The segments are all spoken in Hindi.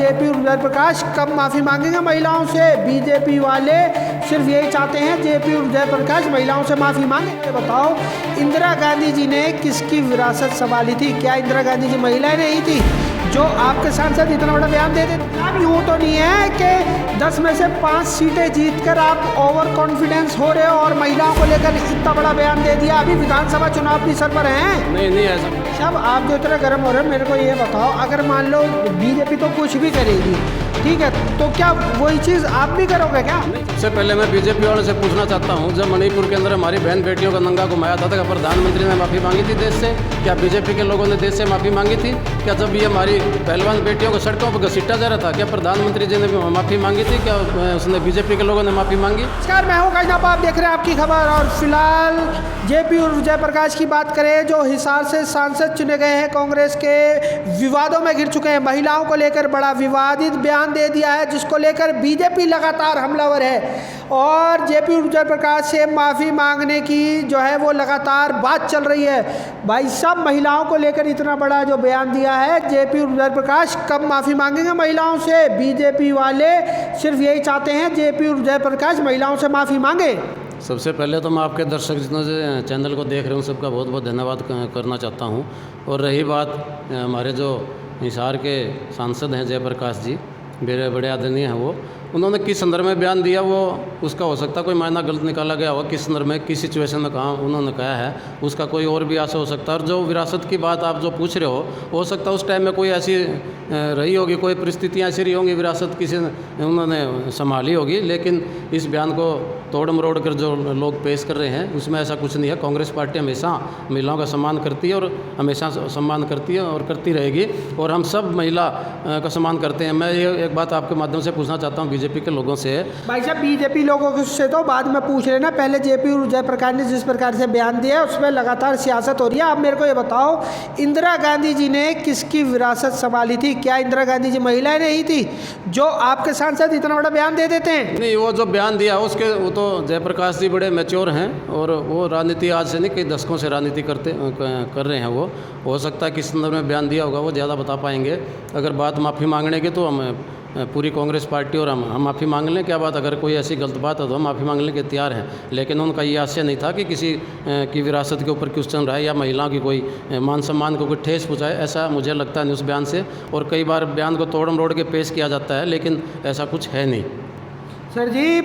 जेपी उर्जय प्रकाश कब माफ़ी मांगेंगे महिलाओं से? बीजेपी वाले सिर्फ यही चाहते हैं जेपी उर्जय प्रकाश महिलाओं से माफ़ी मांगे। ये बताओ, इंदिरा गांधी जी ने किसकी विरासत संभाली थी? क्या इंदिरा गांधी जी महिलाएं नहीं थी जो आपके सांसद इतना बड़ा बयान दे देते? अब यूँ तो नहीं है कि 10 में से 5 सीटें जीतकर आप ओवर कॉन्फिडेंस हो रहे हो और महिलाओं को लेकर इतना बड़ा बयान दे दिया। अभी विधानसभा चुनाव भी सर पर हैं। नहीं ऐसा सब आप जो इतना गर्म हो रहे हो, मेरे को ये बताओ, अगर मान लो बीजेपी तो कुछ भी करेगी, ठीक है, तो क्या वही चीज़ आप भी करोगे क्या? सबसे पहले मैं बीजेपी वालों से पूछना चाहता हूं, जब मणिपुर के अंदर हमारी बहन बेटियों का नंगा घुमाया था, क्या प्रधानमंत्री ने माफ़ी मांगी थी देश से? क्या बीजेपी के लोगों ने देश से माफ़ी मांगी थी? क्या जब ये हमारी पहलवान बेटियों को सड़कों पर घसीटा जा रहा था, क्या प्रधानमंत्री जी ने माफ़ी मांगी थी? क्या उसने बीजेपी के लोगों ने माफ़ी मांगी? नमस्कार, मैं हूँ गजनप, आप देख रहे हैं आपकी खबर। और फिलहाल जेपी उर्जय प्रकाश की बात करें, जो हिसार से सांसद चुने गए हैं, कांग्रेस के विवादों में घिर चुके हैं, महिलाओं को लेकर बड़ा विवादित बयान दे दिया है, जिसको लेकर बीजेपी लगातार हमलावर है और जेपी उर्जय प्रकाश से माफ़ी मांगने की जो है वो लगातार बात चल रही है। भाई साहब, महिलाओं को लेकर इतना बड़ा जो बयान दिया है जेपी उर्जय प्रकाश, कब माफ़ी मांगेंगे महिलाओं से? बीजेपी वाले सिर्फ यही चाहते हैं जेपी उर्जय प्रकाश महिलाओं से माफ़ी मांगे। सबसे पहले तो मैं आपके दर्शक जितने से चैनल को देख रहे हूँ सबका बहुत बहुत धन्यवाद करना चाहता हूँ। और रही बात हमारे जो हिसार के सांसद हैं जयप्रकाश जी, मेरे बड़े आदरणीय हैं, वो उन्होंने किस संदर्भ में बयान दिया वो उसका हो सकता है कोई मायना गलत निकाला गया होगा, किस संदर्भ में किस सिचुएशन में कहा उन्होंने कहा है उसका कोई और भी आशा हो सकता है। और जो विरासत की बात आप जो पूछ रहे हो सकता है उस टाइम में कोई ऐसी रही होगी, कोई परिस्थितियाँ ऐसी रही होंगी, विरासत किसी उन्होंने संभाली होगी, लेकिन इस बयान को तोड़ मरोड़ कर जो लोग पेश कर रहे हैं उसमें ऐसा कुछ नहीं है। कांग्रेस पार्टी हमेशा महिलाओं का सम्मान करती है और हमेशा सम्मान करती है और करती रहेगी, और हम सब महिला का सम्मान करते हैं। मैं ये एक बात आपके माध्यम से पूछना चाहता हूँ बीजेपी के लोगों से। भाई साहब, बीजेपी लोगों से तो बाद में पूछ रहे ना, पहले जेपी उर्जय प्रकाश ने जिस प्रकार से बयान दिया है उसमें लगातार सियासत हो रही है। आप मेरे को ये बताओ, इंदिरा गांधी जी ने किसकी विरासत संभाली थी? क्या इंदिरा गांधी जी महिलाएं नहीं थी जो आपके सांसद इतना बड़ा बयान दे देते हैं? नहीं, वो जो बयान दिया वो तो जयप्रकाश जी बड़े मैच्योर हैं और वो राजनीति आज से नहीं कई दशकों से राजनीति कर रहे हैं। वो हो सकता है किस संदर्भ में बयान दिया होगा वो ज़्यादा बता पाएंगे। अगर बात माफ़ी मांगने की तो हम पूरी कांग्रेस पार्टी और हम माफ़ी मांग लें, क्या बात, अगर कोई ऐसी गलत बात है तो हम माफ़ी मांगने के तैयार हैं। लेकिन उनका ये आशय नहीं था कि किसी की विरासत के ऊपर क्वेश्चन रहा है या महिलाओं की कोई मान सम्मान को कोई ठेस पहुँचाए, ऐसा मुझे लगता नहीं उस बयान से। और कई बार बयान को तोड़ मरोड़ के पेश किया जाता है, लेकिन ऐसा कुछ है नहीं। सर जी,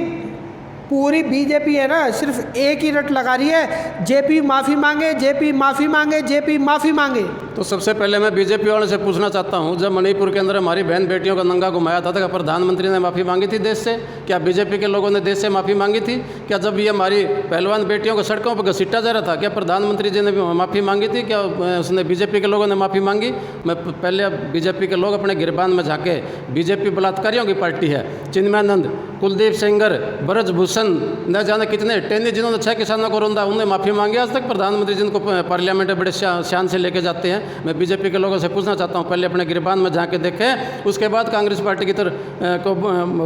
पूरी बीजेपी है ना, सिर्फ एक ही रट लगा रही है, जेपी माफ़ी मांगे, जेपी माफ़ी मांगे, जेपी माफ़ी मांगे। तो सबसे पहले मैं बीजेपी वालों से पूछना चाहता हूं, जब मणिपुर के अंदर हमारी बहन बेटियों का नंगा घुमाया था, क्या प्रधानमंत्री ने माफ़ी मांगी थी देश से? क्या बीजेपी के लोगों ने देश से माफ़ी मांगी थी? क्या जब ये हमारी पहलवान बेटियों को सड़कों पर घसीटा जा रहा था, क्या प्रधानमंत्री जी ने माफ़ी मांगी थी? क्या उसने बीजेपी के लोगों ने माफ़ी मांगी? मैं पहले बीजेपी के लोग अपने गिरबान में झाँके, बीजेपी बलात्कारियों की पार्टी है। चिन्मयानंद, कुलदीप सेंगर, ब्रजभूषण, न जाने कितने टेनी जिन्होंने 6 किसानों को रोंदा, उन्हें माफ़ी मांगी आज तक? प्रधानमंत्री जिनको पार्लियामेंट में बड़े शान से लेके जाते हैं। मैं बीजेपी के लोगों से पूछना चाहता हूं, पहले अपने गिरबान में जाके देखें, उसके बाद कांग्रेस पार्टी की तरफ को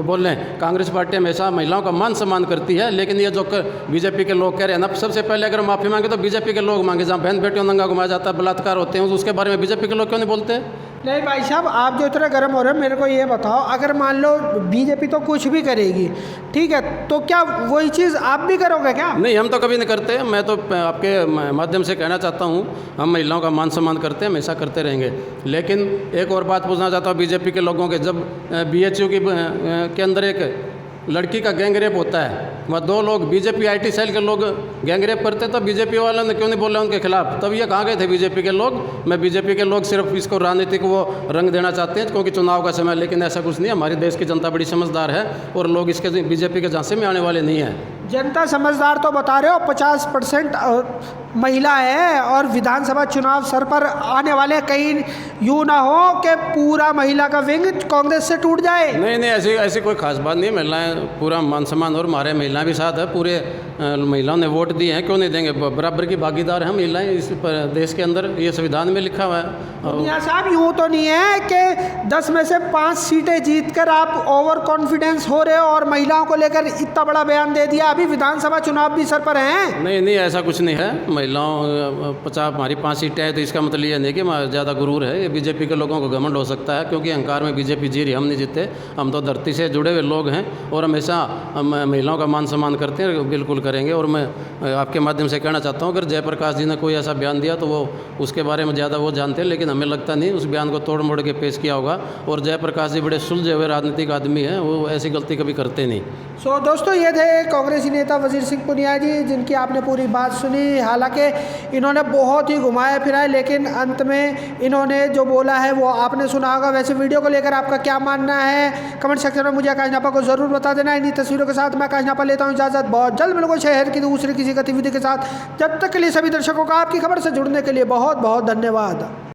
बोलें। कांग्रेस पार्टी हमेशा महिलाओं का मान सम्मान करती है, लेकिन ये जो बीजेपी के लोग कह रहे हैं ना, सबसे पहले अगर माफ़ी मांगे तो बीजेपी के लोग मांगे। जहाँ बहन बेटियों नंगा घुमाया जाता है, बलात्कार होते हैं, उसके बारे में बीजेपी के लोग क्यों नहीं बोलते? नहीं भाई साहब, आप जो इतना गर्म हो रहे हैं, मेरे को ये बताओ, अगर मान लो बीजेपी तो कुछ भी करेगी, ठीक है, तो क्या वही चीज़ आप भी करोगे क्या? नहीं, हम तो कभी नहीं करते। मैं तो आपके माध्यम से कहना चाहता हूँ, हम महिलाओं का मान सम्मान करते हैं, हमेशा करते रहेंगे। लेकिन एक और बात पूछना चाहता हूँ बीजेपी के लोगों के, जब BHU के अंदर एक लड़की का गैंगरेप होता है, वह 2 लोग बीजेपी IT सेल के लोग गैंगरेप करते, तब बीजेपी वालों ने क्यों नहीं बोला उनके खिलाफ? तब ये कहाँ गए थे बीजेपी के लोग? मैं बीजेपी के लोग सिर्फ इसको राजनीतिक वो रंग देना चाहते हैं क्योंकि चुनाव का समय, लेकिन ऐसा कुछ नहीं है। हमारे देश की जनता बड़ी समझदार है और लोग इसके बीजेपी के झांसे में आने वाले नहीं हैं। जनता समझदार तो बता रहे हो, 50% महिला है और विधानसभा चुनाव सर पर आने वाले, कहीं यूँ ना हो कि पूरा महिला का विंग कांग्रेस से टूट जाए। नहीं, ऐसी कोई खास बात नहीं। महिलाएं पूरा मान सम्मान और हमारे महिलाएं भी साथ है, पूरे महिलाओं ने वोट दिए हैं, क्यों नहीं देंगे? बराबर की भागीदार हैं महिलाएं इस देश के अंदर, ये संविधान में लिखा हुआ है। पुनिया साहब, यूँ तो नहीं है कि 10 में से 5 सीटें जीतकर आप ओवर कॉन्फिडेंस हो रहे हो और महिलाओं को लेकर इतना बड़ा बयान दे दिया? अभी विधानसभा चुनाव भी सर पर हैं। नहीं नहीं, ऐसा कुछ नहीं है। महिलाओं 50 हमारी 5 सीटें हैं तो इसका मतलब ये नहीं कि ज़्यादा गुरूर है। ये बीजेपी के लोगों को घमंड हो सकता है, क्योंकि अहंकार में बीजेपी जी रही, हम नहीं जीते। हम तो धरती से जुड़े हुए लोग हैं और हमेशा हम महिलाओं का मान सम्मान करते हैं, बिल्कुल करेंगे। और मैं आपके माध्यम से कहना चाहता हूँ, अगर जयप्रकाश जी ने कोई ऐसा बयान दिया तो वो उसके बारे में ज़्यादा वो जानते हैं, लेकिन हमें लगता नहीं उस बयान को तोड़ मोड़ के पेश किया होगा। और जयप्रकाश जी बड़े सुलझे हुए राजनीतिक आदमी हैं, वो ऐसी गलती कभी करते नहीं। सो दोस्तों, ये थे कांग्रेसी नेता वजीर सिंह पुनिया जी, जिनकी आपने पूरी बात सुनी। हालांकि इन्होंने बहुत ही घुमाया फिराया, लेकिन अंत में इन्होंने जो बोला है वो आपने सुना होगा। वैसे वीडियो को लेकर आपका क्या मानना है कमेंट सेक्शन में मुझे आकाश नापा को ज़रूर बता देना। इन्हीं तस्वीरों के साथ मैं आकाश नापा लेता हूँ इजाज़त। बहुत जल्द मिलूंगा शहर की दूसरी किसी गतिविधि के साथ। जब तक के लिए सभी दर्शकों का आपकी खबर से जुड़ने के लिए बहुत बहुत धन्यवाद।